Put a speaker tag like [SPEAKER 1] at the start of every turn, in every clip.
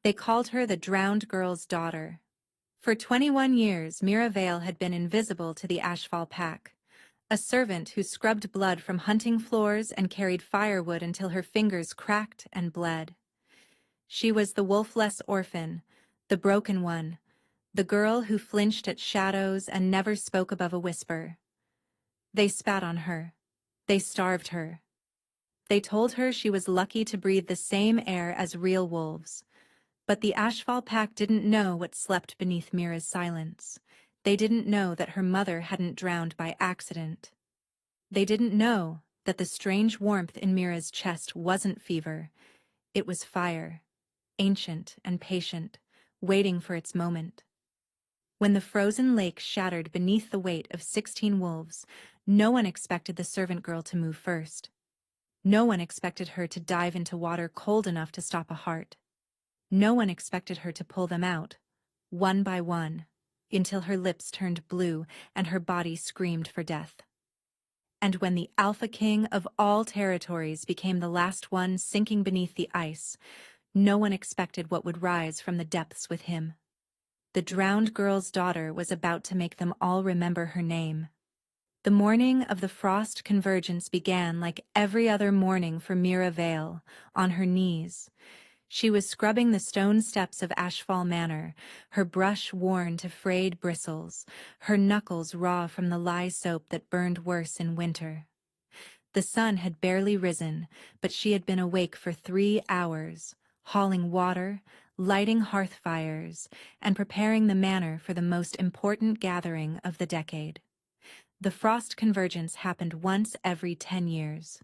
[SPEAKER 1] They called her the drowned girl's daughter. For 21 years, Mira Vale had been invisible to the Ashfall pack, a servant who scrubbed blood from hunting floors and carried firewood until her fingers cracked and bled. She was the wolfless orphan, the broken one, the girl who flinched at shadows and never spoke above a whisper. They spat on her. They starved her. They told her she was lucky to breathe the same air as real wolves. But the Ashfall pack didn't know what slept beneath Mira's silence. They didn't know that her mother hadn't drowned by accident. They didn't know that the strange warmth in Mira's chest wasn't fever. It was fire, ancient and patient, waiting for its moment. When the frozen lake shattered beneath the weight of 16 wolves, no one expected the servant girl to move first. No one expected her to dive into water cold enough to stop a heart. No one expected her to pull them out, one by one, until her lips turned blue and her body screamed for death. And when the Alpha King of all territories became the last one sinking beneath the ice, no one expected what would rise from the depths with him. The drowned girl's daughter was about to make them all remember her name. The morning of the frost convergence began like every other morning for Mira Vale, on her knees. She was scrubbing the stone steps of Ashfall Manor, her brush worn to frayed bristles, her knuckles raw from the lye soap that burned worse in winter. The sun had barely risen, but she had been awake for 3 hours, hauling water, lighting hearth fires, and preparing the manor for the most important gathering of the decade. The frost convergence happened once every 10 years.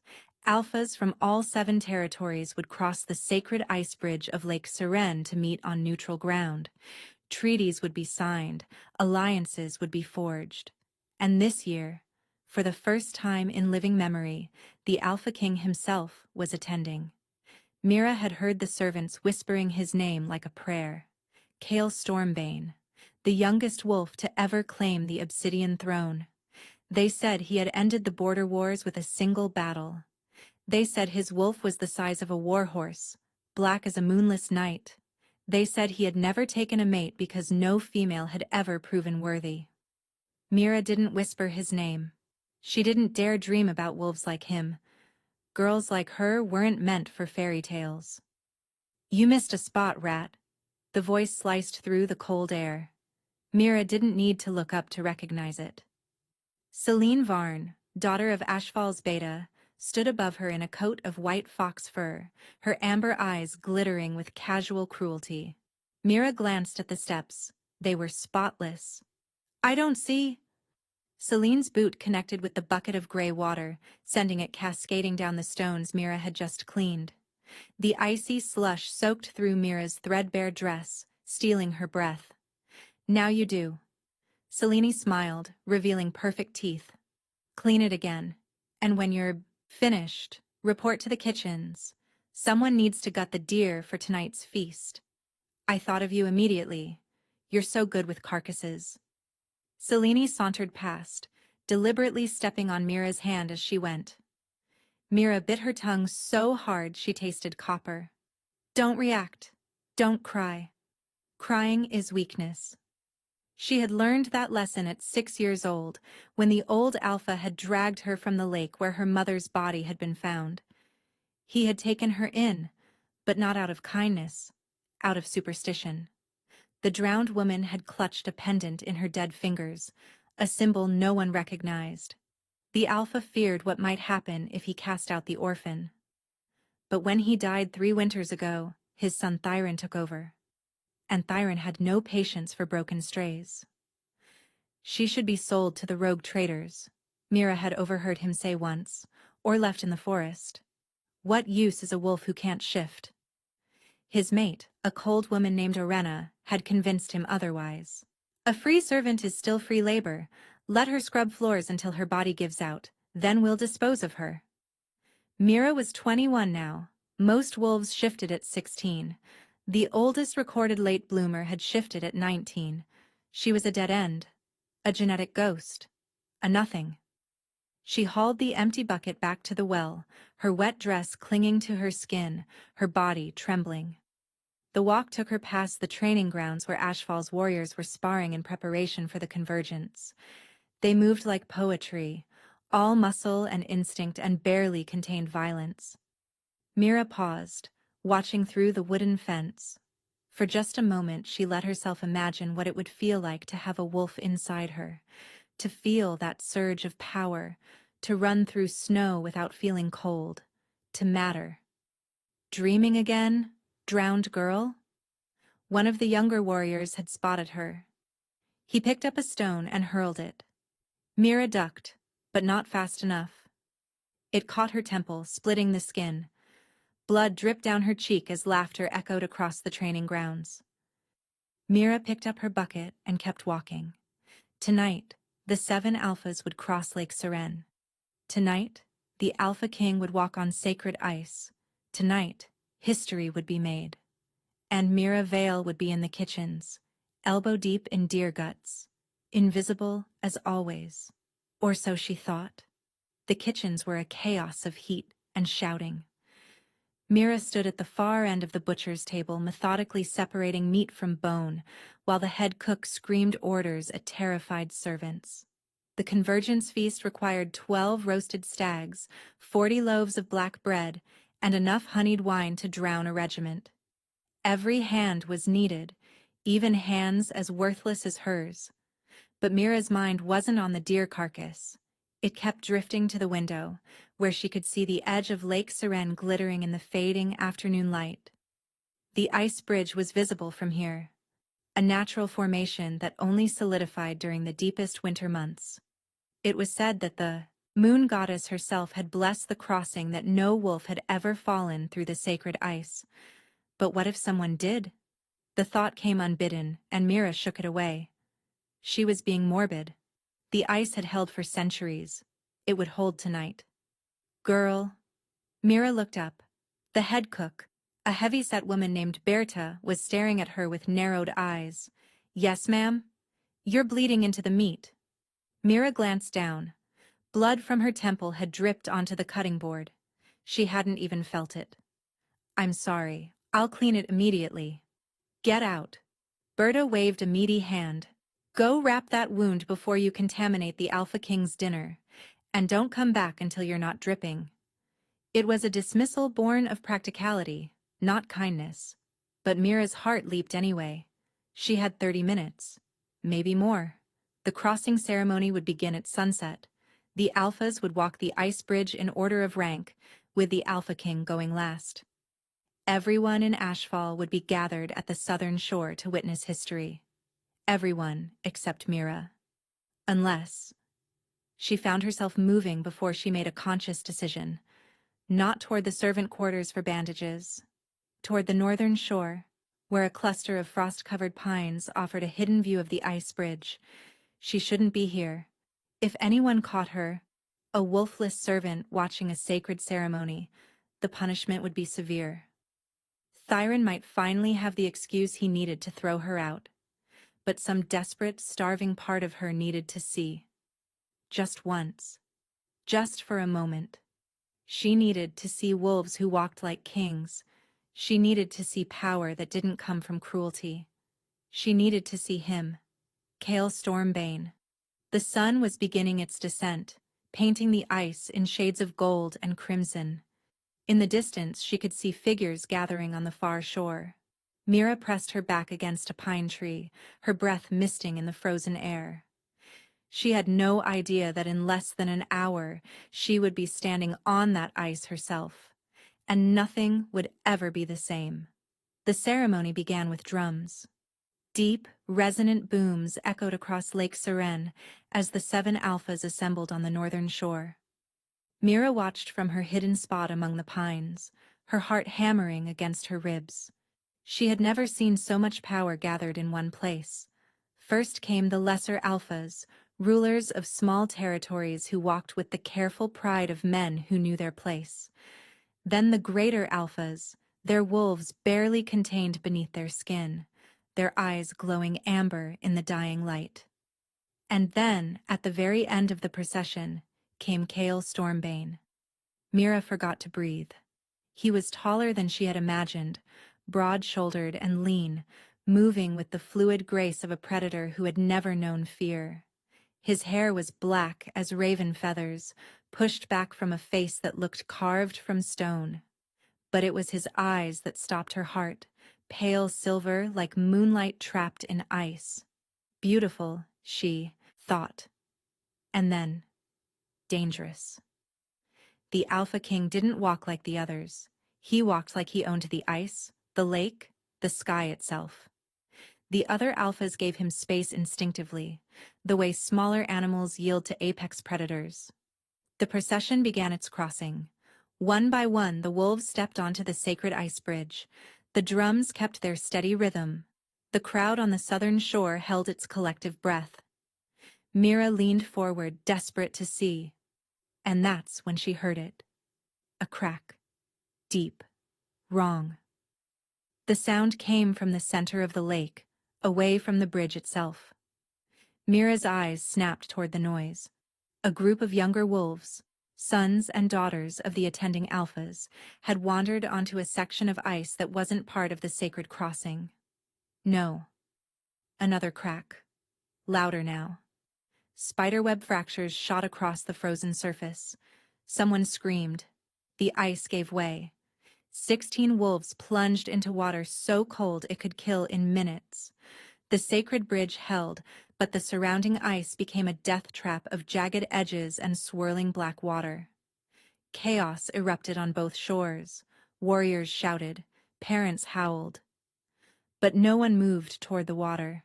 [SPEAKER 1] Alphas from all 7 territories would cross the sacred ice bridge of Lake Seren to meet on neutral ground. Treaties would be signed, alliances would be forged. And this year, for the first time in living memory, the Alpha King himself was attending. Mira had heard the servants whispering his name like a prayer. Cale Stormbane, the youngest wolf to ever claim the obsidian throne. They said he had ended the border wars with a single battle. They said his wolf was the size of a warhorse, black as a moonless night. They said he had never taken a mate because no female had ever proven worthy. Mira didn't whisper his name. She didn't dare dream about wolves like him. Girls like her weren't meant for fairy tales. You missed a spot, Rat. The voice sliced through the cold air. Mira didn't need to look up to recognize it. Celine Varn, daughter of Ashfall's Beta, stood above her in a coat of white fox fur, her amber eyes glittering with casual cruelty. Mira glanced at the steps. They were spotless. I don't see. Celine's boot connected with the bucket of gray water, sending it cascading down the stones Mira had just cleaned. The icy slush soaked through Mira's threadbare dress, stealing her breath. Now you do. Celine smiled, revealing perfect teeth. Clean it again. And when you're finished, report to the kitchens. Someone needs to gut the deer for tonight's feast. I thought of you immediately. You're so good with carcasses. Celine sauntered past, deliberately stepping on Mira's hand as she went. Mira bit her tongue so hard she tasted copper. Don't react. Don't cry. Crying is weakness. She had learned that lesson at 6 years old, when the old Alpha had dragged her from the lake where her mother's body had been found. He had taken her in, but not out of kindness, out of superstition. The drowned woman had clutched a pendant in her dead fingers, a symbol no one recognized. The Alpha feared what might happen if he cast out the orphan. But when he died 3 winters ago, his son Thyron took over. And Thyron had no patience for broken strays. She should be sold to the rogue traders, Mira had overheard him say once, or left in the forest. What use is a wolf who can't shift? His mate, a cold woman named Orena, had convinced him otherwise. A free servant is still free labor. Let her scrub floors until her body gives out, then we'll dispose of her. Mira was 21 now. Most wolves shifted at 16. The oldest recorded late bloomer had shifted at 19. She was a dead end, a genetic ghost, a nothing. She hauled the empty bucket back to the well, her wet dress clinging to her skin, her body trembling. The walk took her past the training grounds where Ashfall's warriors were sparring in preparation for the convergence. They moved like poetry, all muscle and instinct and barely contained violence. Mira paused, watching through the wooden fence. For just a moment she let herself imagine what it would feel like to have a wolf inside her, to feel that surge of power, to run through snow without feeling cold, to matter. Dreaming again, drowned girl? One of the younger warriors had spotted her. He picked up a stone and hurled it. Mira ducked, but not fast enough. It caught her temple, splitting the skin. Blood dripped down her cheek as laughter echoed across the training grounds. Mira picked up her bucket and kept walking. Tonight, the 7 alphas would cross Lake Seren. Tonight, the Alpha King would walk on sacred ice. Tonight, history would be made. And Mira Vale would be in the kitchens, elbow deep in deer guts, invisible as always. Or so she thought. The kitchens were a chaos of heat and shouting. Mira stood at the far end of the butcher's table, methodically separating meat from bone, while the head cook screamed orders at terrified servants. The convergence feast required 12 roasted stags, 40 loaves of black bread, and enough honeyed wine to drown a regiment. Every hand was needed, even hands as worthless as hers. But Mira's mind wasn't on the deer carcass. It kept drifting to the window, where she could see the edge of Lake Seren glittering in the fading afternoon light. The ice bridge was visible from here, a natural formation that only solidified during the deepest winter months. It was said that the moon goddess herself had blessed the crossing, that no wolf had ever fallen through the sacred ice. But what if someone did? The thought came unbidden, and Mira shook it away. She was being morbid. The ice had held for centuries. It would hold tonight. Girl. Mira looked up. The head cook, a heavy-set woman named Berta, was staring at her with narrowed eyes. Yes, ma'am? You're bleeding into the meat. Mira glanced down. Blood from her temple had dripped onto the cutting board. She hadn't even felt it. I'm sorry. I'll clean it immediately. Get out. Berta waved a meaty hand. Go wrap that wound before you contaminate the Alpha King's dinner, and don't come back until you're not dripping. It was a dismissal born of practicality, not kindness. But Mira's heart leaped anyway. She had 30 minutes. Maybe more. The crossing ceremony would begin at sunset. The Alphas would walk the ice bridge in order of rank, with the Alpha King going last. Everyone in Ashfall would be gathered at the southern shore to witness history. Everyone except Mira. Unless she found herself moving before she made a conscious decision, not toward the servant quarters for bandages, toward the northern shore, where a cluster of frost-covered pines offered a hidden view of the ice bridge. She shouldn't be here. If anyone caught her, a wolfless servant watching a sacred ceremony, the punishment would be severe. Thyron might finally have the excuse he needed to throw her out. But some desperate, starving part of her needed to see. Just once. Just for a moment. She needed to see wolves who walked like kings. She needed to see power that didn't come from cruelty. She needed to see him. Cale Stormbane. The sun was beginning its descent, painting the ice in shades of gold and crimson. In the distance she could see figures gathering on the far shore. Mira pressed her back against a pine tree, her breath misting in the frozen air. She had no idea that in less than an hour she would be standing on that ice herself, and nothing would ever be the same. The ceremony began with drums. Deep, resonant booms echoed across Lake Seren as the 7 alphas assembled on the northern shore. Mira watched from her hidden spot among the pines, her heart hammering against her ribs. She had never seen so much power gathered in one place. First came the lesser alphas, rulers of small territories who walked with the careful pride of men who knew their place. Then the greater alphas, their wolves barely contained beneath their skin, their eyes glowing amber in the dying light. And then, at the very end of the procession, came Cale Stormbane. Mira forgot to breathe. He was taller than she had imagined, broad-shouldered and lean, moving with the fluid grace of a predator who had never known fear. His hair was black as raven feathers, pushed back from a face that looked carved from stone. But it was his eyes that stopped her heart, pale silver like moonlight trapped in ice. Beautiful, she thought. And then, dangerous. The Alpha King didn't walk like the others. He walked like he owned the ice, the lake, the sky itself. The other alphas gave him space instinctively, the way smaller animals yield to apex predators. The procession began its crossing. One by one, the wolves stepped onto the sacred ice bridge. The drums kept their steady rhythm. The crowd on the southern shore held its collective breath. Mira leaned forward, desperate to see. And that's when she heard it. A crack. Deep. Wrong. The sound came from the center of the lake, away from the bridge itself. Mira's eyes snapped toward the noise. A group of younger wolves, sons and daughters of the attending alphas, had wandered onto a section of ice that wasn't part of the sacred crossing. No. Another crack. Louder now. Spiderweb fractures shot across the frozen surface. Someone screamed. The ice gave way. 16 wolves plunged into water so cold it could kill in minutes. The sacred bridge held, but the surrounding ice became a death trap of jagged edges and swirling black water. Chaos erupted on both shores. Warriors shouted. Parents howled. But no one moved toward the water.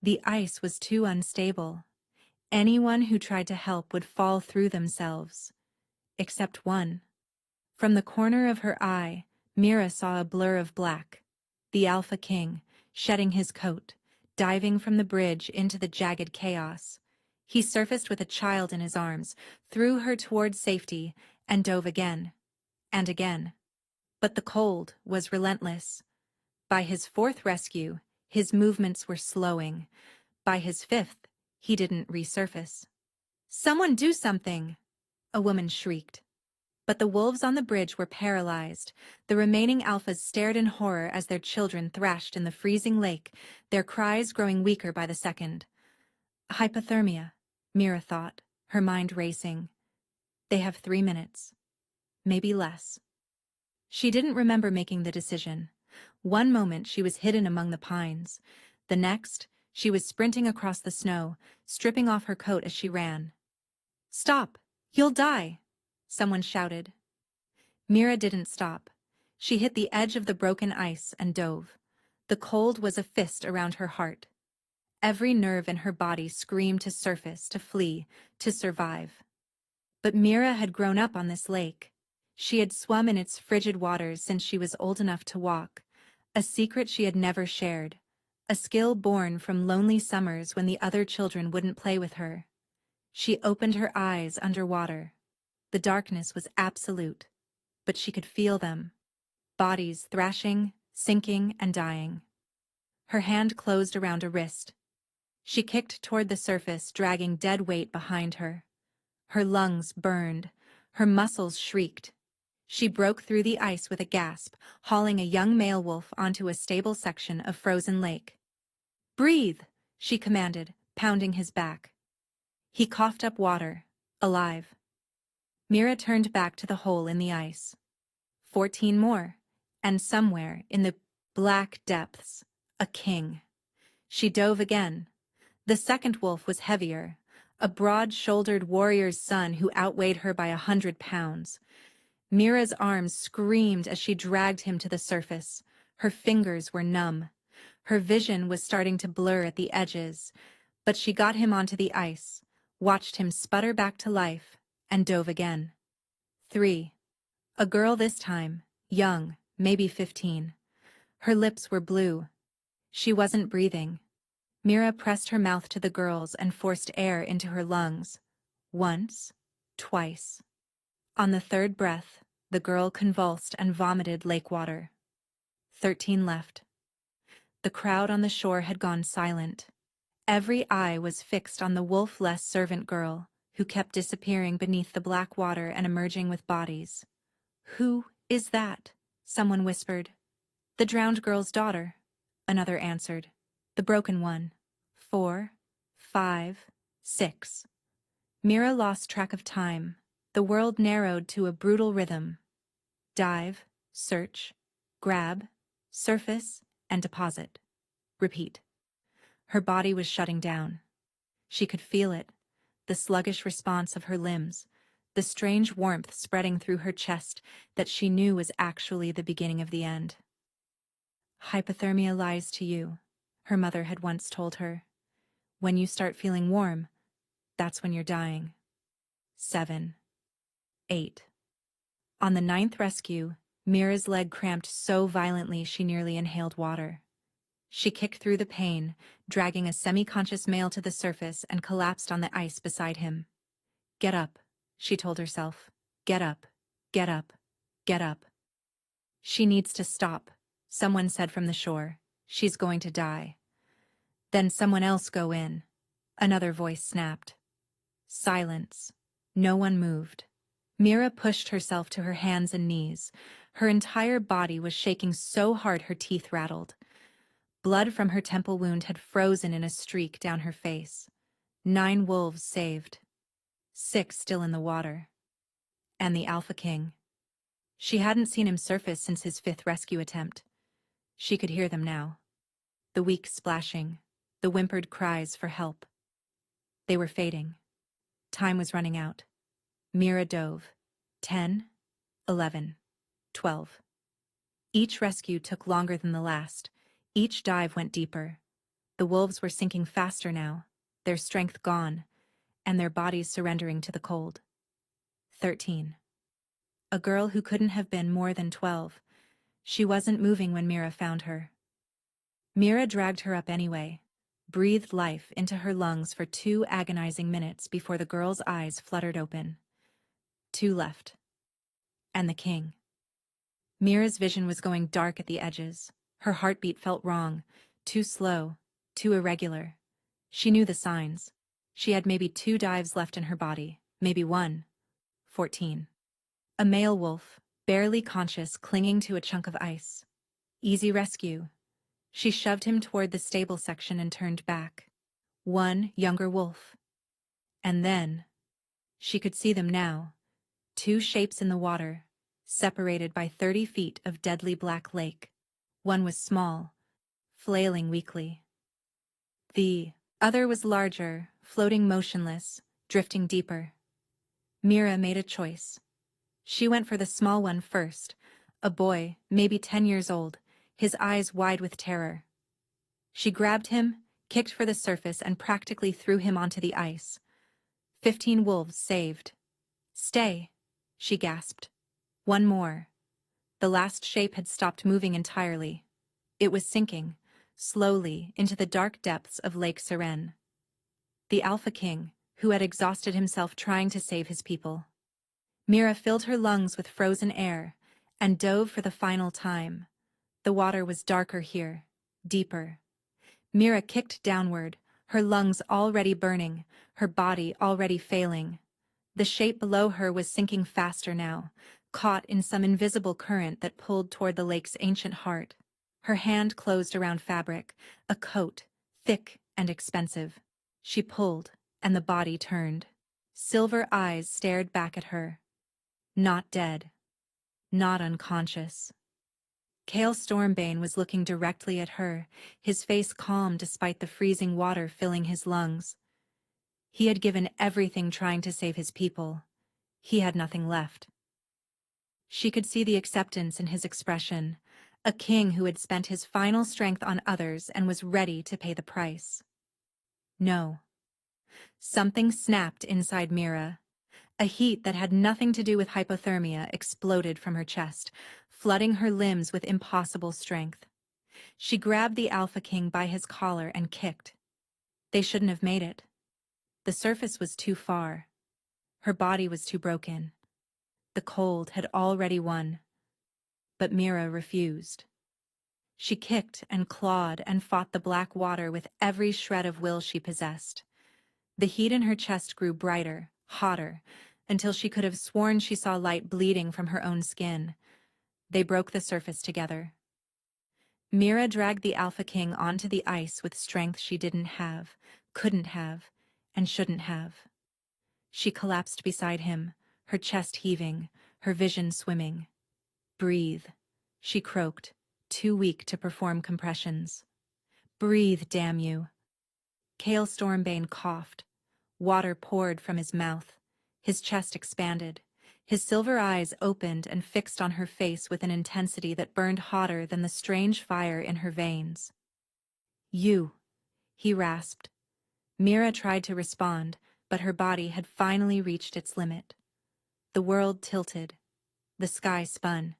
[SPEAKER 1] The ice was too unstable. Anyone who tried to help would fall through themselves. Except one. From the corner of her eye, Mira saw a blur of black. The Alpha King, shedding his coat, diving from the bridge into the jagged chaos. He surfaced with a child in his arms, threw her toward safety, and dove again. And again. But the cold was relentless. By his fourth rescue, his movements were slowing. By his fifth, he didn't resurface. "Someone do something!" a woman shrieked. But the wolves on the bridge were paralyzed. The remaining alphas stared in horror as their children thrashed in the freezing lake, their cries growing weaker by the second. Hypothermia, Mira thought, her mind racing. They have 3 minutes. Maybe less. She didn't remember making the decision. One moment she was hidden among the pines. The next, she was sprinting across the snow, stripping off her coat as she ran. "Stop! You'll die!" someone shouted. Mira didn't stop. She hit the edge of the broken ice and dove. The cold was a fist around her heart. Every nerve in her body screamed to surface, to flee, to survive. But Mira had grown up on this lake. She had swum in its frigid waters since she was old enough to walk, a secret she had never shared, a skill born from lonely summers when the other children wouldn't play with her. She opened her eyes underwater. The darkness was absolute, but she could feel them. Bodies thrashing, sinking, and dying. Her hand closed around a wrist. She kicked toward the surface, dragging dead weight behind her. Her lungs burned. Her muscles shrieked. She broke through the ice with a gasp, hauling a young male wolf onto a stable section of frozen lake. "Breathe," she commanded, pounding his back. He coughed up water, alive. Mira turned back to the hole in the ice. 14 more, and somewhere in the black depths, a king. She dove again. The second wolf was heavier, a broad-shouldered warrior's son who outweighed her by 100 pounds. Mira's arms screamed as she dragged him to the surface. Her fingers were numb. Her vision was starting to blur at the edges, but she got him onto the ice, watched him sputter back to life, and dove again. 3. A girl this time, young, maybe 15. Her lips were blue. She wasn't breathing. Mira pressed her mouth to the girl's and forced air into her lungs. Once, twice. On the third breath, the girl convulsed and vomited lake water. 13 left. The crowd on the shore had gone silent. Every eye was fixed on the wolf-less servant girl, who kept disappearing beneath the black water and emerging with bodies. "Who is that?" someone whispered. "The drowned girl's daughter," another answered. "The broken one. 4, 5, 6. Mira lost track of time. The world narrowed to a brutal rhythm. Dive, search, grab, surface, and deposit. Repeat. Her body was shutting down. She could feel it, the sluggish response of her limbs, the strange warmth spreading through her chest that she knew was actually the beginning of the end. "Hypothermia lies to you," her mother had once told her. "When you start feeling warm, that's when you're dying." 7, 8. On the 9th rescue, Mira's leg cramped so violently she nearly inhaled water. She kicked through the pain, dragging a semi-conscious male to the surface, and collapsed on the ice beside him. "Get up," she told herself. "Get up, get up, get up." "She needs to stop," someone said from the shore. "She's going to die." "Then someone else go in," another voice snapped. Silence. No one moved. Mira pushed herself to her hands and knees. Her entire body was shaking so hard her teeth rattled. Blood from her temple wound had frozen in a streak down her face. 9 wolves saved. 6 still in the water. And the Alpha King. She hadn't seen him surface since his 5th rescue attempt. She could hear them now. The weak splashing, the whimpered cries for help. They were fading. Time was running out. Mira dove. 10, 11, 12. Each rescue took longer than the last. Each dive went deeper. The wolves were sinking faster now, their strength gone, and their bodies surrendering to the cold. 13. A girl who couldn't have been more than 12. She wasn't moving when Mira found her. Mira dragged her up anyway, breathed life into her lungs for 2 agonizing minutes before the girl's eyes fluttered open. 2 left. And the king. Mira's vision was going dark at the edges. Her heartbeat felt wrong, too slow, too irregular. She knew the signs. She had maybe 2 dives left in her body, maybe 1. 14. A male wolf, barely conscious, clinging to a chunk of ice. Easy rescue. She shoved him toward the stable section and turned back. 1 younger wolf. And then, she could see them now, 2 shapes in the water, separated by 30 feet of deadly black lake. One was small, flailing weakly. The other was larger, floating motionless, drifting deeper. Mira made a choice. She went for the small one first, a boy, maybe 10 years old, his eyes wide with terror. She grabbed him, kicked for the surface, and practically threw him onto the ice. 15 wolves saved. "Stay," she gasped. 1 more. The last shape had stopped moving entirely. It was sinking, slowly, into the dark depths of Lake Seren. The Alpha King, who had exhausted himself trying to save his people. Mira filled her lungs with frozen air and dove for the final time. The water was darker here, deeper. Mira kicked downward, her lungs already burning, her body already failing. The shape below her was sinking faster now, caught in some invisible current that pulled toward the lake's ancient heart. Her hand closed around fabric, a coat, thick and expensive. She pulled, and the body turned. Silver eyes stared back at her. Not dead. Not unconscious. Cale Stormbane was looking directly at her, his face calm despite the freezing water filling his lungs. He had given everything trying to save his people. He had nothing left. She could see the acceptance in his expression, a king who had spent his final strength on others and was ready to pay the price. No. Something snapped inside Mira. A heat that had nothing to do with hypothermia exploded from her chest, flooding her limbs with impossible strength. She grabbed the Alpha King by his collar and kicked. They shouldn't have made it. The surface was too far. Her body was too broken. The cold had already won. But Mira refused. She kicked and clawed and fought the black water with every shred of will she possessed. The heat in her chest grew brighter, hotter, until she could have sworn she saw light bleeding from her own skin. They broke the surface together. Mira dragged the Alpha King onto the ice with strength she didn't have, couldn't have, and shouldn't have. She collapsed beside him, her chest heaving, her vision swimming. "Breathe," she croaked, too weak to perform compressions. "Breathe, damn you." Kale Stormbane coughed. Water poured from his mouth. His chest expanded. His silver eyes opened and fixed on her face with an intensity that burned hotter than the strange fire in her veins. "You," he rasped. Mira tried to respond, but her body had finally reached its limit. The world tilted. The sky spun.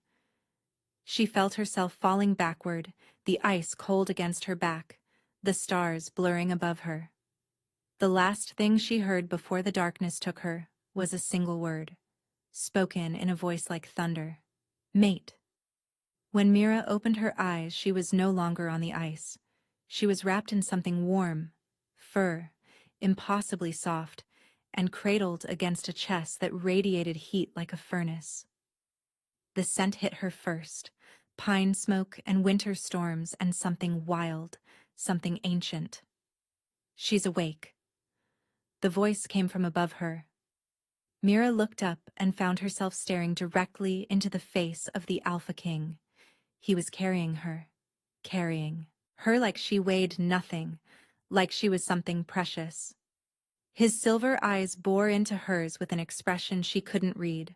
[SPEAKER 1] She felt herself falling backward, the ice cold against her back, the stars blurring above her. The last thing she heard before the darkness took her was a single word, spoken in a voice like thunder. "Mate." When Mira opened her eyes, she was no longer on the ice. She was wrapped in something warm, fur, impossibly soft, and cradled against a chest that radiated heat like a furnace. The scent hit her first, pine smoke and winter storms and something wild, something ancient. "She's awake." The voice came from above her. Mira looked up and found herself staring directly into the face of the Alpha King. He was carrying her like she weighed nothing, like she was something precious. His silver eyes bore into hers with an expression she couldn't read.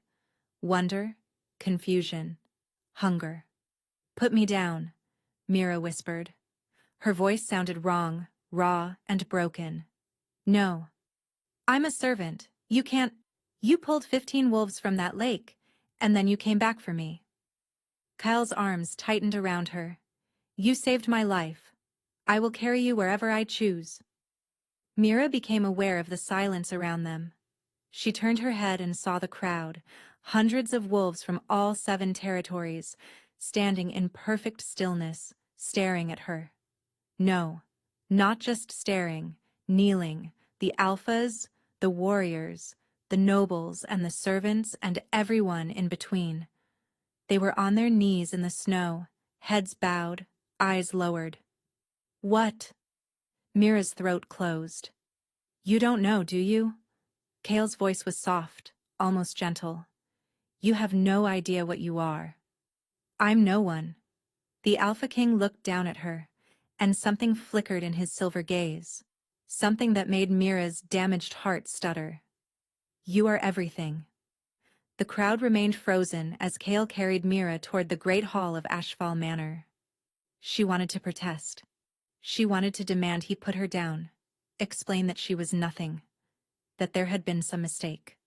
[SPEAKER 1] Wonder, confusion, hunger. "Put me down," Mira whispered. Her voice sounded wrong, raw, and broken. "No. I'm a servant. You can't. You pulled 15 wolves from that lake, and then you came back for me." Kyle's arms tightened around her. "You saved my life. I will carry you wherever I choose." Mira became aware of the silence around them. She turned her head and saw the crowd, hundreds of wolves from all 7 territories, standing in perfect stillness, staring at her. No, not just staring, kneeling, the alphas, the warriors, the nobles and the servants and everyone in between. They were on their knees in the snow, heads bowed, eyes lowered. "What?" Mira's throat closed. "You don't know, do you?" Kale's voice was soft, almost gentle. "You have no idea what you are." "I'm no one." The Alpha King looked down at her, and something flickered in his silver gaze, something that made Mira's damaged heart stutter. "You are everything." The crowd remained frozen as Kale carried Mira toward the great hall of Ashfall Manor. She wanted to protest. She wanted to demand he put her down, explain that she was nothing, that there had been some mistake.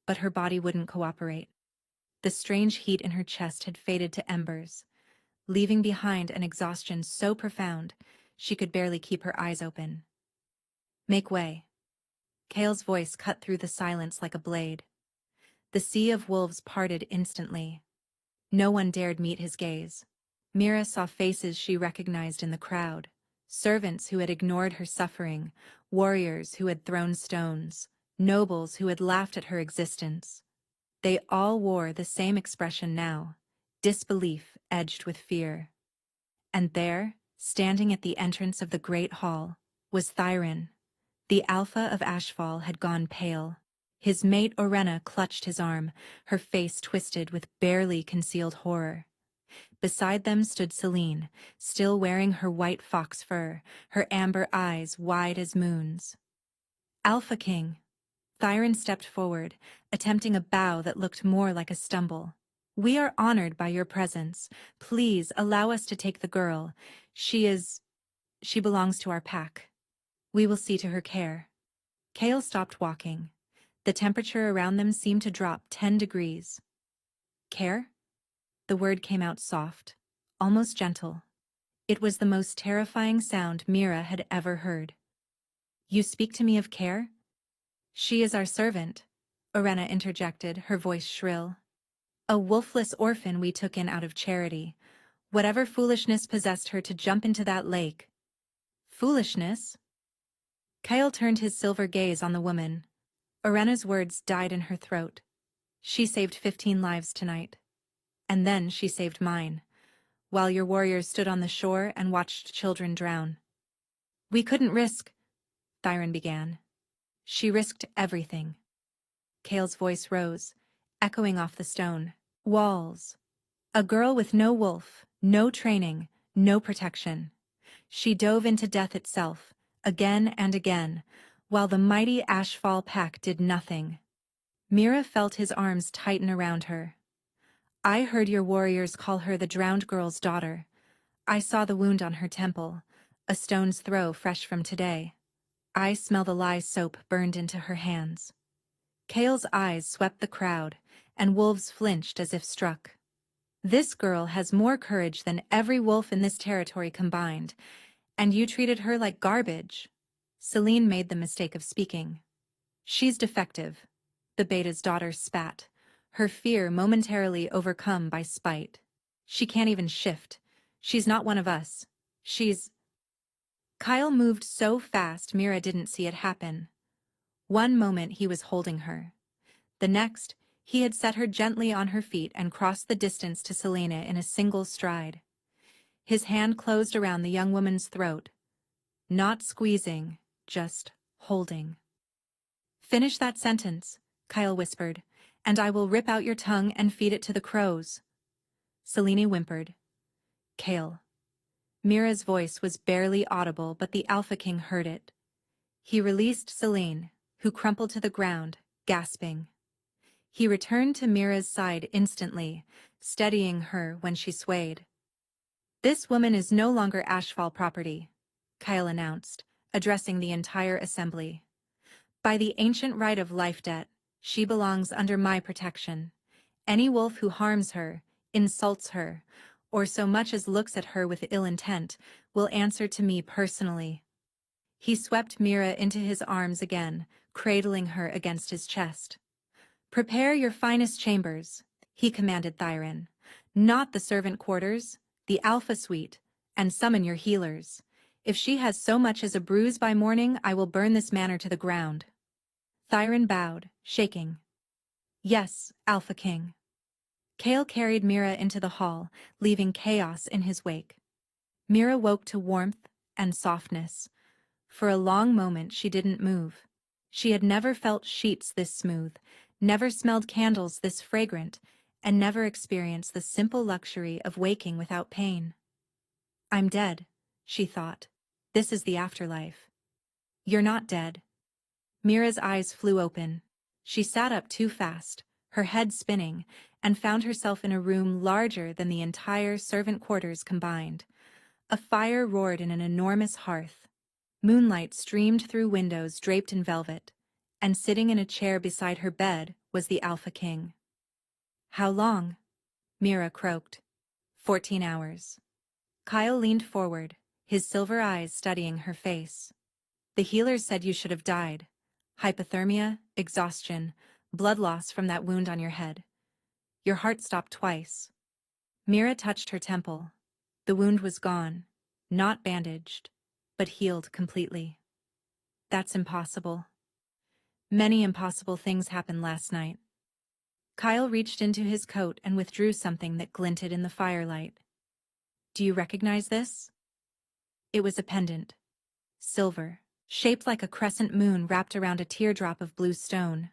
[SPEAKER 1] But her body wouldn't cooperate. The strange heat in her chest had faded to embers, leaving behind an exhaustion so profound she could barely keep her eyes open. "Make way." Kale's voice cut through the silence like a blade. The sea of wolves parted instantly. No one dared meet his gaze. Mira saw faces she recognized in the crowd, servants who had ignored her suffering, warriors who had thrown stones, nobles who had laughed at her existence. They all wore the same expression now, disbelief edged with fear. And there, standing at the entrance of the great hall, was Thyron. The Alpha of Ashfall had gone pale. His mate Orenna clutched his arm, her face twisted with barely concealed horror. Beside them stood Celine, still wearing her white fox fur, her amber eyes wide as moons. "Alpha King." Thyron stepped forward, attempting a bow that looked more like a stumble. "We are honored by your presence. Please allow us to take the girl. She belongs to our pack. We will see to her care." Kale stopped walking. The temperature around them seemed to drop 10 degrees. "Care?" The word came out soft, almost gentle. It was the most terrifying sound Mira had ever heard. "You speak to me of care?" "She is our servant," Orenna interjected, her voice shrill. "A wolfless orphan we took in out of charity. Whatever foolishness possessed her to jump into that lake." "Foolishness?" Kyle turned his silver gaze on the woman. Orenna's words died in her throat. "She saved 15 lives tonight. And then she saved mine. while your warriors stood on the shore and watched children drown. We couldn't risk, Thyrin began. She risked everything. Kale's voice rose, echoing off the stone walls. A girl with no wolf, no training, no protection. She dove into death itself, again and again, while the mighty Ashfall pack did nothing. Mira felt his arms tighten around her. I heard your warriors call her the drowned girl's daughter. I saw the wound on her temple, a stone's throw fresh from today. I smell the lye soap burned into her hands. Kale's eyes swept the crowd, and wolves flinched as if struck. This girl has more courage than every wolf in this territory combined, and you treated her like garbage. Celine made the mistake of speaking. She's defective. The beta's daughter spat, her fear momentarily overcome by spite. She can't even shift. She's not one of us. She's... Kyle moved so fast Mira didn't see it happen. One moment he was holding her. The next, he had set her gently on her feet and crossed the distance to Selena in a single stride. His hand closed around the young woman's throat. Not squeezing, just holding. Finish that sentence, Kyle whispered, and I will rip out your tongue and feed it to the crows. Selene whimpered. Kale. Mira's voice was barely audible, but the Alpha King heard it. He released Selene, who crumpled to the ground, gasping. He returned to Mira's side instantly, steadying her when she swayed. This woman is no longer Ashfall property, Kyle announced, addressing the entire assembly. By the ancient right of life debt, she belongs under my protection. Any wolf who harms her, insults her, or so much as looks at her with ill intent, will answer to me personally. He swept Mira into his arms again, cradling her against his chest. Prepare your finest chambers, he commanded Thyrin. Not the servant quarters, the Alpha Suite, and summon your healers. If she has so much as a bruise by morning, I will burn this manor to the ground. Thyrin bowed, shaking. Yes, Alpha King. Kale carried Mira into the hall, leaving chaos in his wake. Mira woke to warmth and softness. For a long moment she didn't move. She had never felt sheets this smooth, never smelled candles this fragrant, and never experienced the simple luxury of waking without pain. I'm dead, she thought. This is the afterlife. You're not dead. Mira's eyes flew open. She sat up too fast, her head spinning, and found herself in a room larger than the entire servant quarters combined. A fire roared in an enormous hearth. Moonlight streamed through windows draped in velvet, and sitting in a chair beside her bed was the Alpha King. How long? Mira croaked. 14 hours. Kyle leaned forward, his silver eyes studying her face. The healers said you should have died. Hypothermia, exhaustion, blood loss from that wound on your head. Your heart stopped twice. Mira touched her temple. The wound was gone, not bandaged, but healed completely. That's impossible. Many impossible things happened last night. Kyle reached into his coat and withdrew something that glinted in the firelight. Do you recognize this? It was a pendant. Silver, shaped like a crescent moon wrapped around a teardrop of blue stone.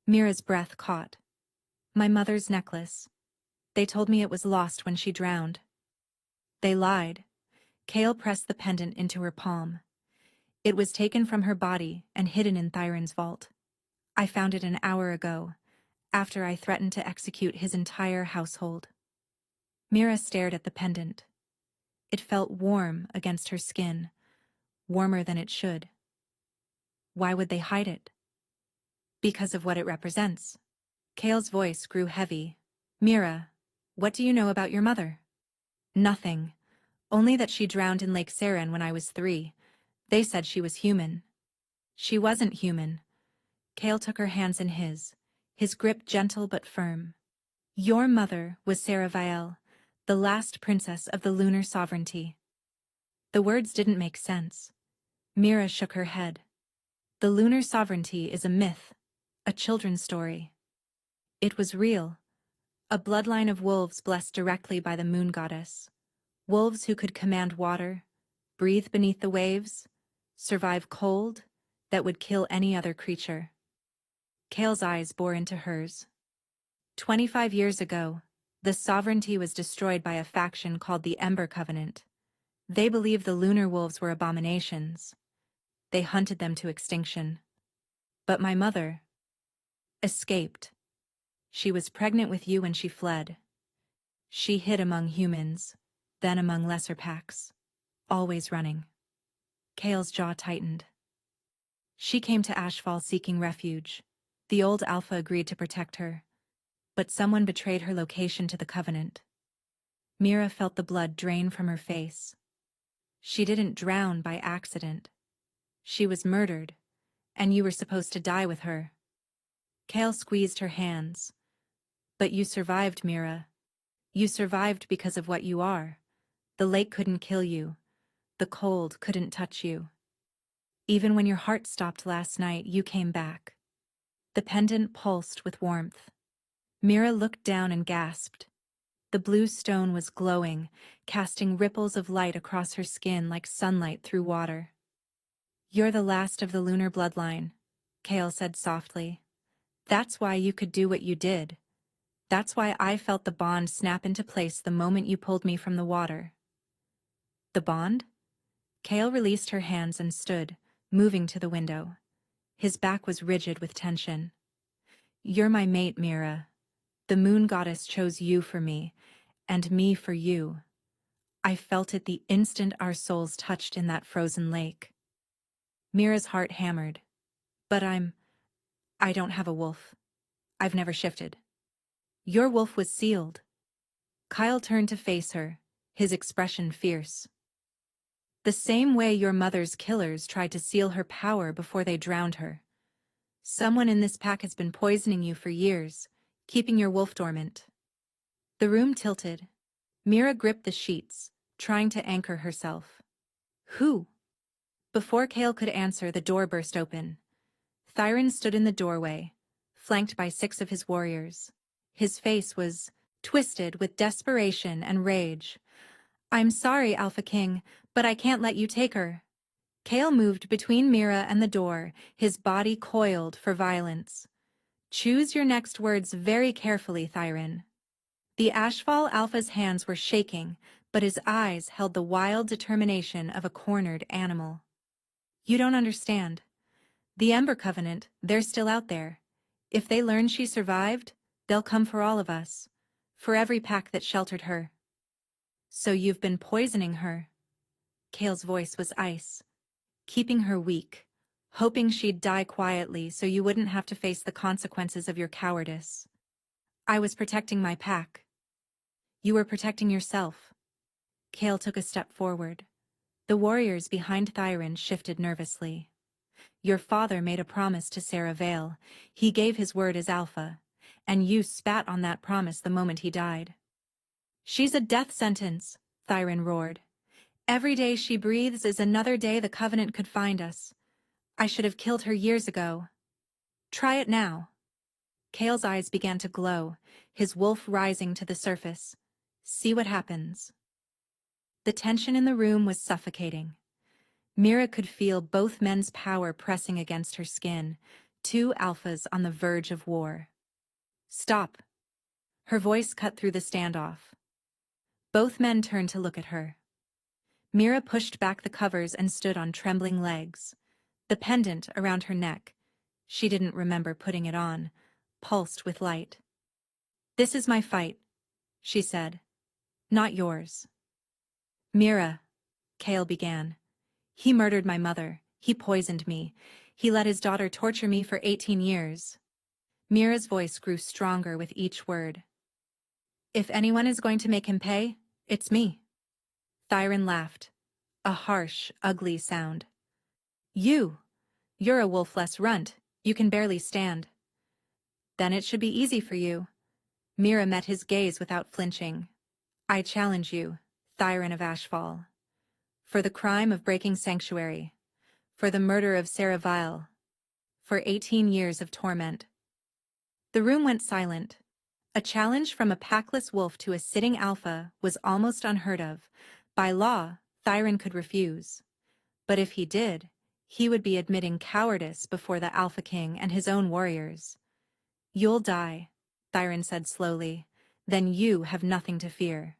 [SPEAKER 1] Mira's breath caught. My mother's necklace. They told me it was lost when she drowned. They lied. Kale pressed the pendant into her palm. It was taken from her body and hidden in Thyrin's vault. I found it an hour ago, after I threatened to execute his entire household. Mira stared at the pendant. It felt warm against her skin, warmer than it should. Why would they hide it? Because of what it represents. Kale's voice grew heavy. Mira, what do you know about your mother? Nothing. Only that she drowned in Lake Saren when I was 3. They said she was human. She wasn't human. Kale took her hands in his grip gentle but firm. Your mother was Sarah Vielle, the last princess of the lunar sovereignty. The words didn't make sense. Mira shook her head. The lunar sovereignty is a myth, a children's story. It was real, a bloodline of wolves blessed directly by the moon goddess. Wolves who could command water, breathe beneath the waves, survive cold that would kill any other creature. Kale's eyes bore into hers. 25 years ago, the sovereignty was destroyed by a faction called the Ember Covenant. They believed the lunar wolves were abominations. They hunted them to extinction. But my mother escaped. She was pregnant with you when she fled. She hid among humans, then among lesser packs, always running. Kale's jaw tightened. She came to Ashfall seeking refuge. The old Alpha agreed to protect her, but someone betrayed her location to the Covenant. Mira felt the blood drain from her face. She didn't drown by accident. She was murdered, and you were supposed to die with her. Kale squeezed her hands. But you survived, Mira. You survived because of what you are. The lake couldn't kill you. The cold couldn't touch you. Even when your heart stopped last night, you came back. The pendant pulsed with warmth. Mira looked down and gasped. The blue stone was glowing, casting ripples of light across her skin like sunlight through water. You're the last of the lunar bloodline, Kale said softly. That's why you could do what you did. That's why I felt the bond snap into place the moment you pulled me from the water. The bond? Kale released her hands and stood, moving to the window. His back was rigid with tension. You're my mate, Mira. The moon goddess chose you for me, and me for you. I felt it the instant our souls touched in that frozen lake. Mira's heart hammered. But I don't have a wolf. I've never shifted. Your wolf was sealed. Kyle turned to face her, his expression fierce. The same way your mother's killers tried to seal her power before they drowned her. Someone in this pack has been poisoning you for years, keeping your wolf dormant. The room tilted. Mira gripped the sheets, trying to anchor herself. Who? Before Kale could answer, the door burst open. Thyron stood in the doorway, flanked by 6 of his warriors. His face was twisted with desperation and rage. I'm sorry, Alpha King, but I can't let you take her. Kale moved between Mira and the door, his body coiled for violence. Choose your next words very carefully, Thyron. The Ashfall Alpha's hands were shaking, but his eyes held the wild determination of a cornered animal. You don't understand. The Ember Covenant, they're still out there. If they learn she survived, they'll come for all of us. For every pack that sheltered her. So you've been poisoning her. Kale's voice was ice. Keeping her weak. Hoping she'd die quietly so you wouldn't have to face the consequences of your cowardice. I was protecting my pack. You were protecting yourself. Kale took a step forward. The warriors behind Thyron shifted nervously. Your father made a promise to Sarah Vale. He gave his word as Alpha, and you spat on that promise the moment he died. She's a death sentence, Thyron roared. Every day she breathes is another day the Covenant could find us. I should have killed her years ago. Try it now. Kale's eyes began to glow, his wolf rising to the surface. See what happens. The tension in the room was suffocating. Mira could feel both men's power pressing against her skin, 2 alphas on the verge of war. Stop. Her voice cut through the standoff. Both men turned to look at her. Mira pushed back the covers and stood on trembling legs. The pendant around her neck, she didn't remember putting it on, pulsed with light. This is my fight, she said. Not yours. Mira, Kale began. He murdered my mother. He poisoned me. He let his daughter torture me for 18 years. Mira's voice grew stronger with each word. If anyone is going to make him pay, it's me. Thyron laughed. A harsh, ugly sound. You're a wolf-less runt. You can barely stand. Then it should be easy for you. Mira met his gaze without flinching. I challenge you, Thyron of Ashfall. For the crime of breaking sanctuary. For the murder of Sarah Vile. For 18 years of torment. The room went silent. A challenge from a packless wolf to a sitting alpha was almost unheard of. By law, Thyron could refuse. But if he did, he would be admitting cowardice before the Alpha King and his own warriors. "You'll die," Thyron said slowly. "Then you have nothing to fear."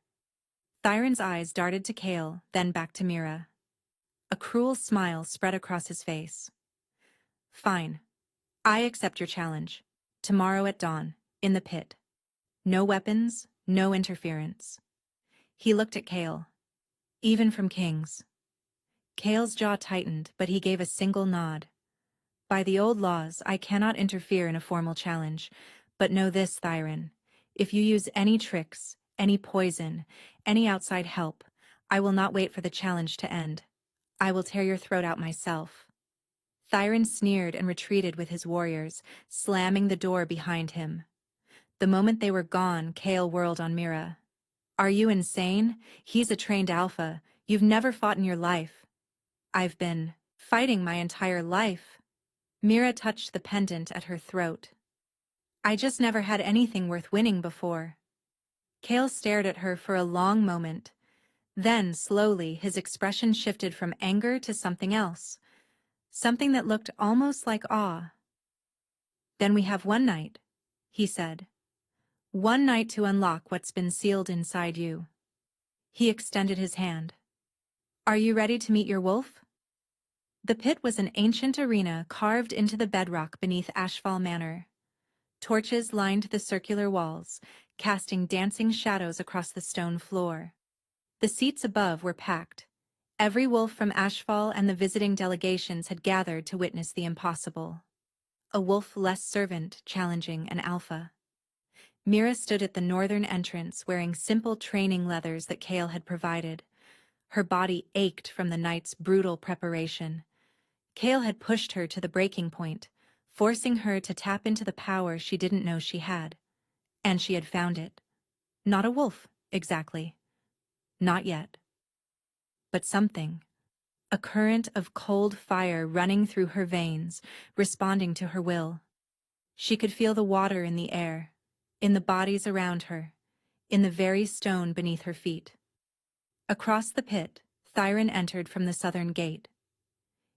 [SPEAKER 1] Thyron's eyes darted to Kale, then back to Mira. A cruel smile spread across his face. "Fine. I accept your challenge. Tomorrow at dawn, in the pit. No weapons, no interference." He looked at Kale. "Even from kings." Kale's jaw tightened, but he gave a single nod. "By the old laws, I cannot interfere in a formal challenge, but know this, Thyron. If you use any tricks, any poison, any outside help, I will not wait for the challenge to end. I will tear your throat out myself." Thyron sneered and retreated with his warriors, slamming the door behind him. The moment they were gone, Kale whirled on Mira. "Are you insane? He's a trained alpha. You've never fought in your life." "I've been fighting my entire life." Mira touched the pendant at her throat. "I just never had anything worth winning before." Kale stared at her for a long moment. Then, slowly, his expression shifted from anger to something else. Something that looked almost like awe. "Then we have one night," he said. "One night to unlock what's been sealed inside you." He extended his hand. "Are you ready to meet your wolf?" The pit was an ancient arena carved into the bedrock beneath Ashfall Manor. Torches lined the circular walls, casting dancing shadows across the stone floor. The seats above were packed. Every wolf from Ashfall and the visiting delegations had gathered to witness the impossible. A wolf-less servant challenging an alpha. Mira stood at the northern entrance wearing simple training leathers that Kale had provided. Her body ached from the night's brutal preparation. Kale had pushed her to the breaking point, forcing her to tap into the power she didn't know she had. And she had found it. Not a wolf, exactly. Not yet. But something. A current of cold fire running through her veins, responding to her will. She could feel the water in the air, in the bodies around her, in the very stone beneath her feet. Across the pit, Thyron entered from the southern gate.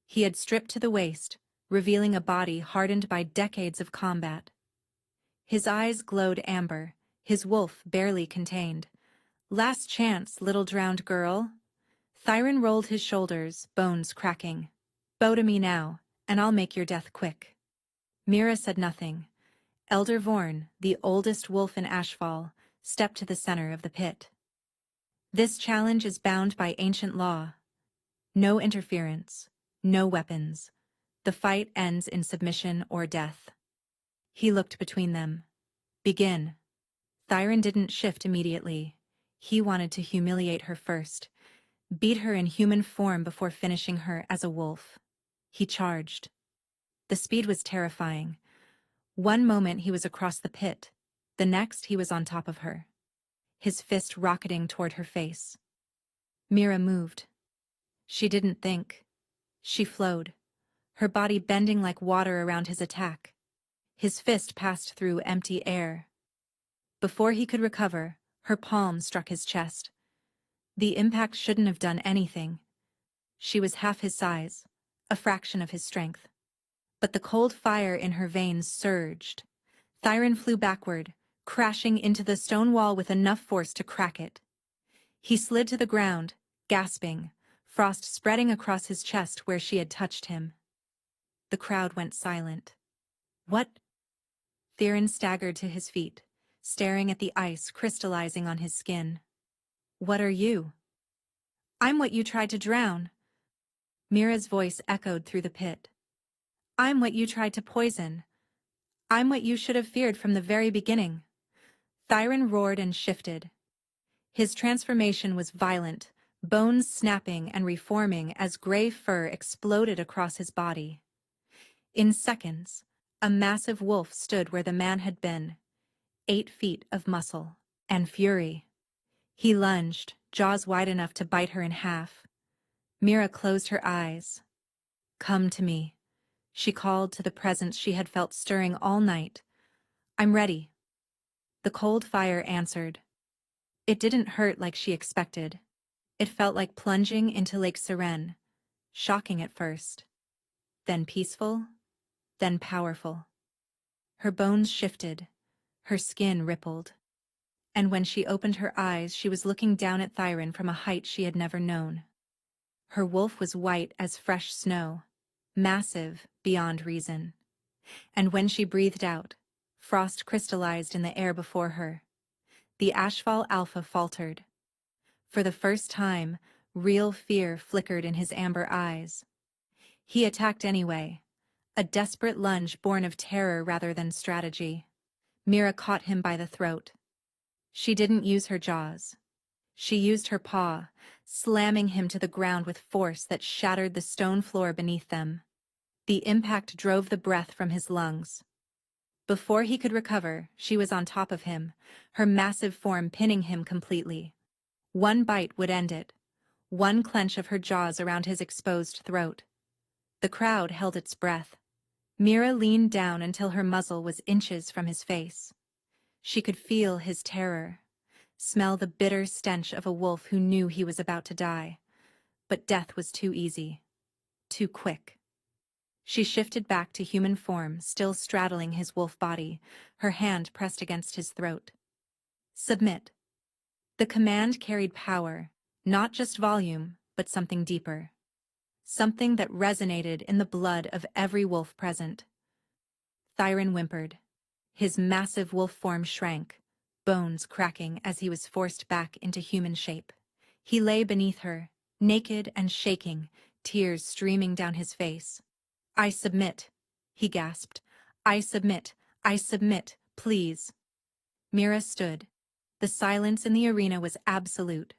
[SPEAKER 1] He had stripped to the waist, revealing a body hardened by decades of combat. His eyes glowed amber, his wolf barely contained. "Last chance, little drowned girl." Thyron rolled his shoulders, bones cracking. "Bow to me now, and I'll make your death quick." Mira said nothing. Elder Vorn, the oldest wolf in Ashfall, stepped to the center of the pit. "This challenge is bound by ancient law. No interference, no weapons. The fight ends in submission or death." He looked between them. "Begin." Thyron didn't shift immediately. He wanted to humiliate her first, beat her in human form before finishing her as a wolf. He charged. The speed was terrifying. One moment he was across the pit, the next he was on top of her, his fist rocketing toward her face. Mira moved. She didn't think. She flowed, her body bending like water around his attack. His fist passed through empty air. Before he could recover, her palm struck his chest. The impact shouldn't have done anything. She was half his size, a fraction of his strength. But the cold fire in her veins surged. Thyron flew backward, crashing into the stone wall with enough force to crack it. He slid to the ground, gasping, frost spreading across his chest where she had touched him. The crowd went silent. "What?" Thyron staggered to his feet, staring at the ice crystallizing on his skin. "What are you?" "I'm what you tried to drown." Mira's voice echoed through the pit. "I'm what you tried to poison. I'm what you should have feared from the very beginning." Thyron roared and shifted. His transformation was violent, bones snapping and reforming as gray fur exploded across his body. In seconds, a massive wolf stood where the man had been, 8 feet of muscle and fury. He lunged, jaws wide enough to bite her in half. Mira closed her eyes. "Come to me," she called to the presence she had felt stirring all night. "I'm ready." The cold fire answered. It didn't hurt like she expected. It felt like plunging into Lake Seren, shocking at first, then peaceful, then powerful. Her bones shifted, her skin rippled. And when she opened her eyes, she was looking down at Thyrin from a height she had never known. Her wolf was white as fresh snow, massive beyond reason. And when she breathed out, frost crystallized in the air before her. The Ashfall Alpha faltered. For the first time, real fear flickered in his amber eyes. He attacked anyway, a desperate lunge born of terror rather than strategy. Mira caught him by the throat. She didn't use her jaws. She used her paw, slamming him to the ground with force that shattered the stone floor beneath them. The impact drove the breath from his lungs. Before he could recover, she was on top of him, her massive form pinning him completely. One bite would end it, one clench of her jaws around his exposed throat. The crowd held its breath. Mira leaned down until her muzzle was inches from his face. She could feel his terror, smell the bitter stench of a wolf who knew he was about to die. But death was too easy, too quick. She shifted back to human form, still straddling his wolf body, her hand pressed against his throat. Submit. The command carried power, not just volume, but something deeper. Something that resonated in the blood of every wolf present. Thyrin whimpered. His massive wolf form shrank, bones cracking as he was forced back into human shape. He lay beneath her, naked and shaking, tears streaming down his face. "I submit," he gasped. "I submit, please." Mira stood. The silence in the arena was absolute.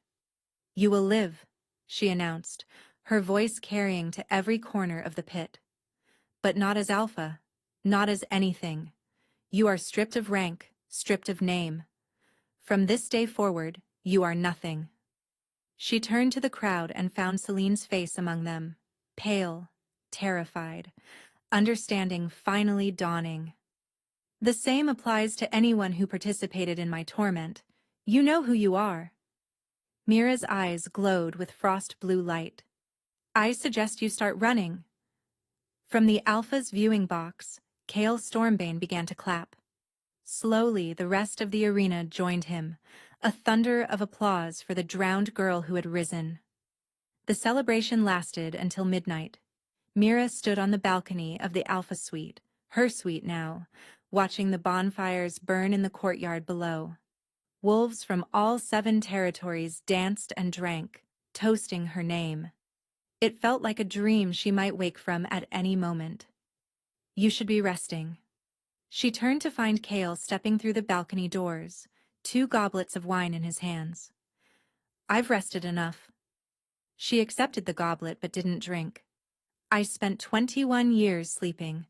[SPEAKER 1] "You will live," she announced, her voice carrying to every corner of the pit. "But not as Alpha, not as anything. You are stripped of rank, stripped of name. From this day forward, you are nothing." She turned to the crowd and found Celine's face among them, pale, terrified, understanding finally dawning. "The same applies to anyone who participated in my torment. You know who you are." Mira's eyes glowed with frost blue light. "I suggest you start running." From the Alpha's viewing box, Kale Stormbane began to clap. Slowly, the rest of the arena joined him, a thunder of applause for the drowned girl who had risen. The celebration lasted until midnight. Mira stood on the balcony of the Alpha suite, her suite now, watching the bonfires burn in the courtyard below. Wolves from all 7 territories danced and drank, toasting her name. It felt like a dream she might wake from at any moment. "You should be resting." She turned to find Kale stepping through the balcony doors, 2 goblets of wine in his hands. "I've rested enough." She accepted the goblet but didn't drink. "I spent 21 years sleeping.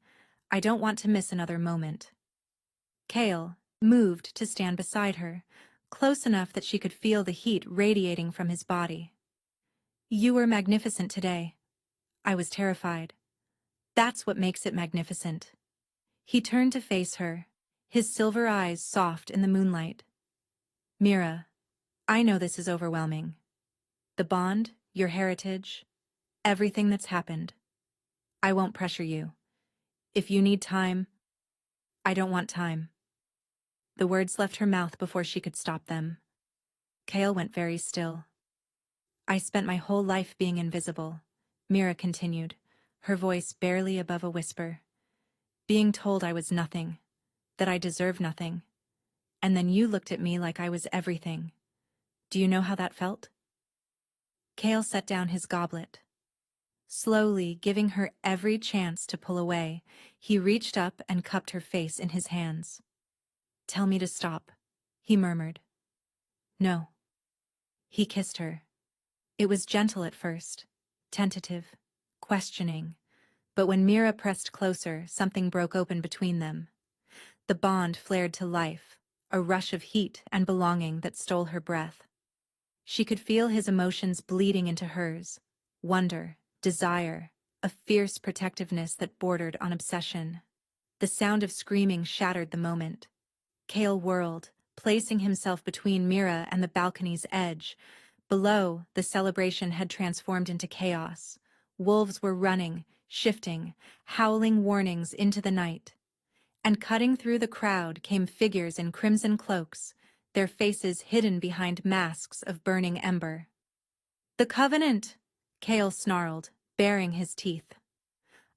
[SPEAKER 1] I don't want to miss another moment." Kale moved to stand beside her, close enough that she could feel the heat radiating from his body. "You were magnificent today. I was terrified. That's what makes it magnificent." He turned to face her, his silver eyes soft in the moonlight. "Mira, I know this is overwhelming. The bond, your heritage, everything that's happened. I won't pressure you. If you need time, I don't want time." The words left her mouth before she could stop them. Kale went very still. "I spent my whole life being invisible," Mira continued, her voice barely above a whisper. "Being told I was nothing, that I deserved nothing. And then you looked at me like I was everything. Do you know how that felt?" Kale set down his goblet. Slowly, giving her every chance to pull away, he reached up and cupped her face in his hands. "Tell me to stop," he murmured. "No." He kissed her. It was gentle at first, tentative, questioning, but when Mira pressed closer, something broke open between them. The bond flared to life, a rush of heat and belonging that stole her breath. She could feel his emotions bleeding into hers, wonder, desire, a fierce protectiveness that bordered on obsession. The sound of screaming shattered the moment. Kale whirled, placing himself between Mira and the balcony's edge. Below, the celebration had transformed into chaos. Wolves were running, shifting, howling warnings into the night. And cutting through the crowd came figures in crimson cloaks, their faces hidden behind masks of burning ember. "The Covenant!" Kale snarled, baring his teeth.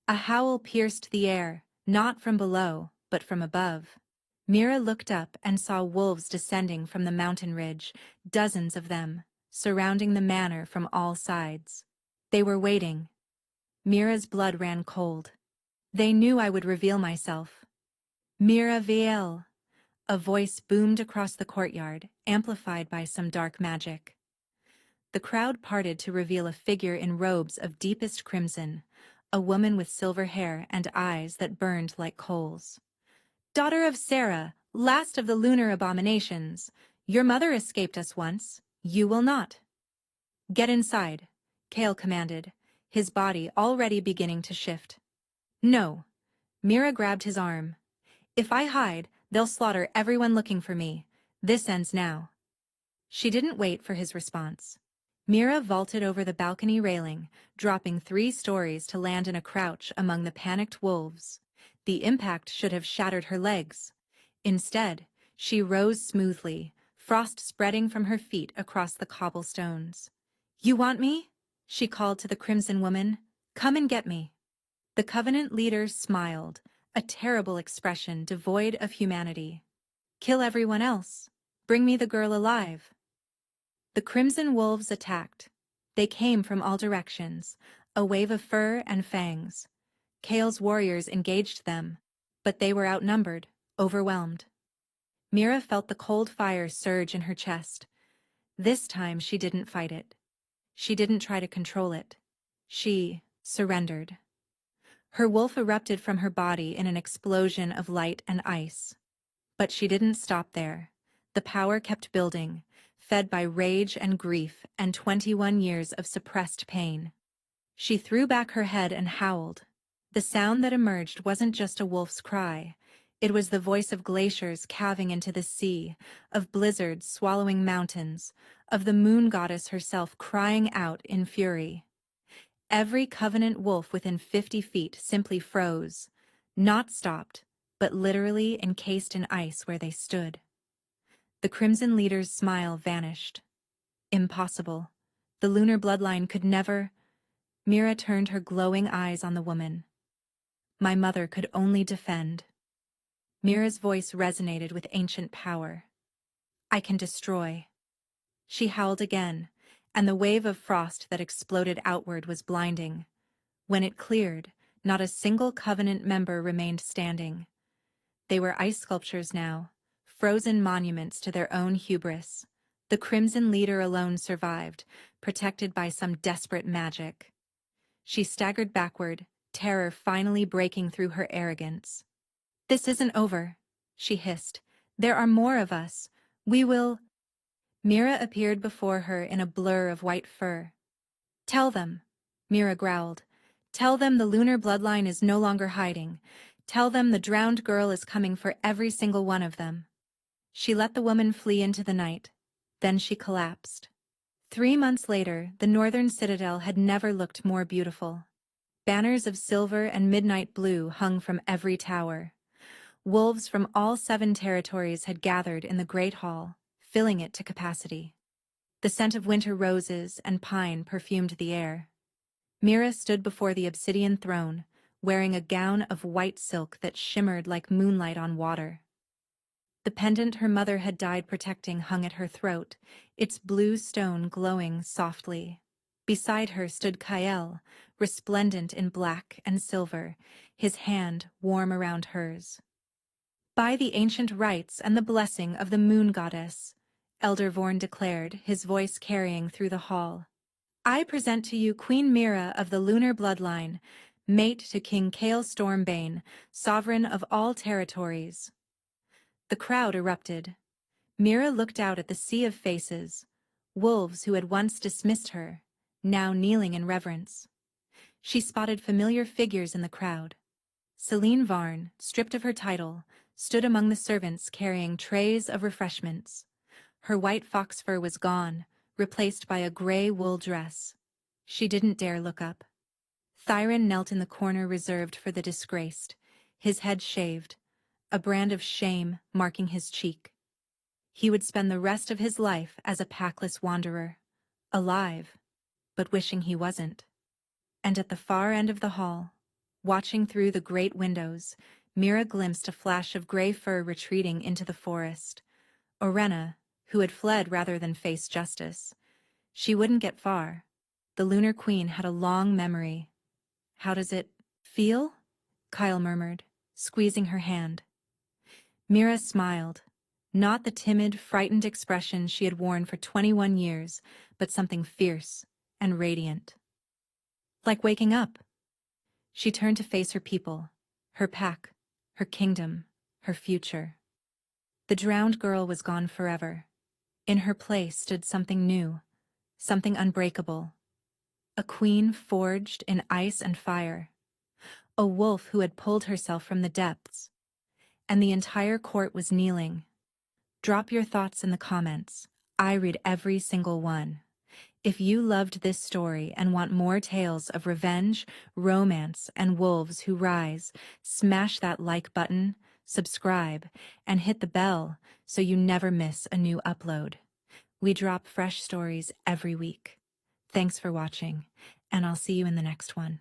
[SPEAKER 1] A howl pierced the air, not from below, but from above. Mira looked up and saw wolves descending from the mountain ridge, dozens of them, surrounding the manor from all sides. They were waiting. Mira's blood ran cold. They knew I would reveal myself. "Mira Viel!" A voice boomed across the courtyard, amplified by some dark magic. The crowd parted to reveal a figure in robes of deepest crimson, a woman with silver hair and eyes that burned like coals. "Daughter of Sarah, last of the lunar abominations, your mother escaped us once. You will not." "Get inside," Kale commanded, his body already beginning to shift. "No." Mira grabbed his arm. "If I hide, they'll slaughter everyone looking for me. This ends now." She didn't wait for his response. Mira vaulted over the balcony railing, dropping 3 stories to land in a crouch among the panicked wolves. The impact should have shattered her legs. Instead, she rose smoothly, frost spreading from her feet across the cobblestones. "You want me?" she called to the crimson woman. "Come and get me." The Covenant leader smiled, a terrible expression devoid of humanity. "Kill everyone else. Bring me the girl alive." The crimson wolves attacked. They came from all directions, a wave of fur and fangs. Kale's warriors engaged them, but they were outnumbered, overwhelmed. Mira felt the cold fire surge in her chest. This time she didn't fight it. She didn't try to control it. She surrendered. Her wolf erupted from her body in an explosion of light and ice. But she didn't stop there. The power kept building, fed by rage and grief and 21 years of suppressed pain. She threw back her head and howled. The sound that emerged wasn't just a wolf's cry. It was the voice of glaciers calving into the sea, of blizzards swallowing mountains, of the moon goddess herself crying out in fury. Every Covenant wolf within 50 feet simply froze, not stopped, but literally encased in ice where they stood. The Crimson leader's smile vanished. Impossible. The lunar bloodline could never... Mira turned her glowing eyes on the woman. "My mother could only defend." Mira's voice resonated with ancient power. "I can destroy." She howled again, and the wave of frost that exploded outward was blinding. When it cleared, not a single Covenant member remained standing. They were ice sculptures now, frozen monuments to their own hubris. The Crimson leader alone survived, protected by some desperate magic. She staggered backward, terror finally breaking through her arrogance. "This isn't over," she hissed. "There are more of us. We will..." Mira appeared before her in a blur of white fur. "Tell them," Mira growled. "Tell them the lunar bloodline is no longer hiding. Tell them the drowned girl is coming for every single one of them." She let the woman flee into the night. Then she collapsed. 3 months later, the northern citadel had never looked more beautiful. Banners of silver and midnight blue hung from every tower. Wolves from all 7 territories had gathered in the Great Hall, filling it to capacity. The scent of winter roses and pine perfumed the air. Mira stood before the obsidian throne, wearing a gown of white silk that shimmered like moonlight on water. The pendant her mother had died protecting hung at her throat, its blue stone glowing softly. Beside her stood Kael, resplendent in black and silver, his hand warm around hers. "By the ancient rites and the blessing of the moon goddess," Elder Vorn declared, his voice carrying through the hall, "I present to you Queen Mira of the lunar bloodline, mate to King Kael Stormbane, sovereign of all territories." The crowd erupted. Mira looked out at the sea of faces, wolves who had once dismissed her, now kneeling in reverence. She spotted familiar figures in the crowd. Celine Varn, stripped of her title, stood among the servants carrying trays of refreshments. Her white fox fur was gone, replaced by a gray wool dress. She didn't dare look up. Thyron knelt in the corner reserved for the disgraced, his head shaved, a brand of shame marking his cheek. He would spend the rest of his life as a packless wanderer, alive, but wishing he wasn't. And at the far end of the hall, watching through the great windows, Mira glimpsed a flash of gray fur retreating into the forest. Orenna, who had fled rather than face justice. She wouldn't get far. The Lunar Queen had a long memory. How does it feel? Kyle murmured, squeezing her hand. Mira smiled. Not the timid, frightened expression she had worn for 21 years, but something fierce and radiant. Like waking up. She turned to face her people, her pack, her kingdom, her future. The drowned girl was gone forever. In her place stood something new, something unbreakable. A queen forged in ice and fire. A wolf who had pulled herself from the depths. And the entire court was kneeling. Drop your thoughts in the comments. I read every single one. If you loved this story and want more tales of revenge, romance, and wolves who rise, smash that like button, subscribe, and hit the bell so you never miss a new upload. We drop fresh stories every week. Thanks for watching, and I'll see you in the next one.